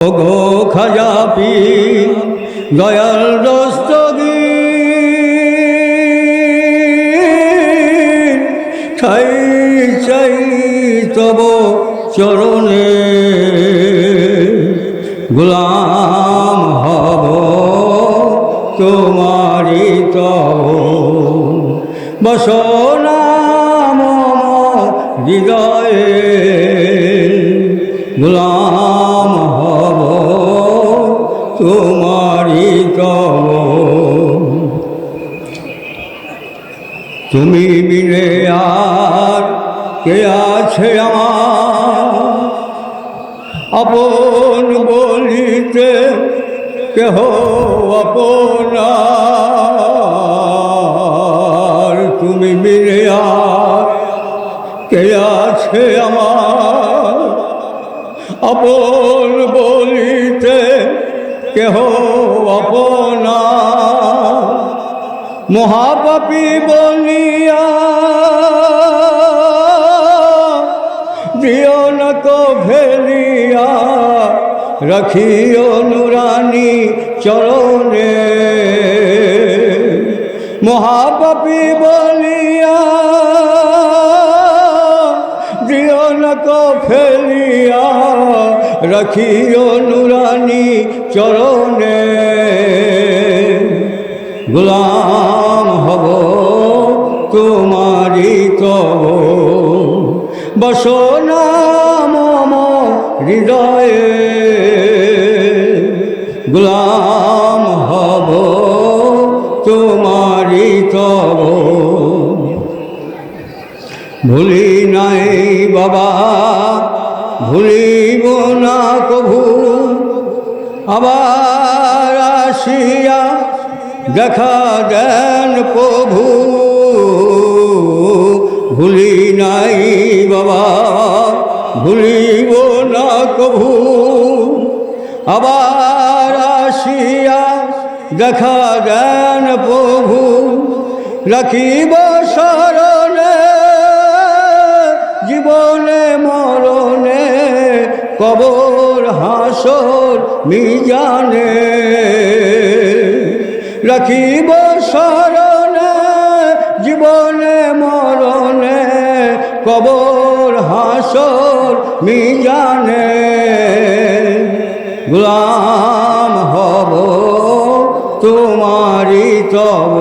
ওগো খাজা পীর দয়াল দস্তগীর, ঠাই চাই তব চরণে, গোলাম হব তোমারি তব বসনা মম হৃদয়ে, গোলাম হব তোমারি তব। তুমি বিনে আর কে আছে আমার, আপন বলিতে কেহ আপনার। তুমি বিনে আর কে আছে আমার, আপন বলিতে কেহ আপনার। মহাপাপী বলিয়া দিও না তো ফেলিয়া, রাখিও নুরানি চরণে। মহাপাপী বলিয়া দিও না তো ফেলিয়া, রাখিও নুরানি চরণে, গোলাম হব তোমারি তব বসনা মম হৃদয়ে, গোলাম হব তোমারি তব। ভুলি নাই বাবা ভুলিব না কভু, আবার আসিয়া দেখা দেন প্রভু। ভুলি নাই বাবা ভুলিব না কভু, আবার আসিয়া দেখা দেন প্রভু। রাখিব শরণে জীবনে মরণে, কবর হাসর মিজানে। রাখিব শরণে জীবনে মরণে, কবর হাসর মিজানে, গোলাম হব তোমারি তব।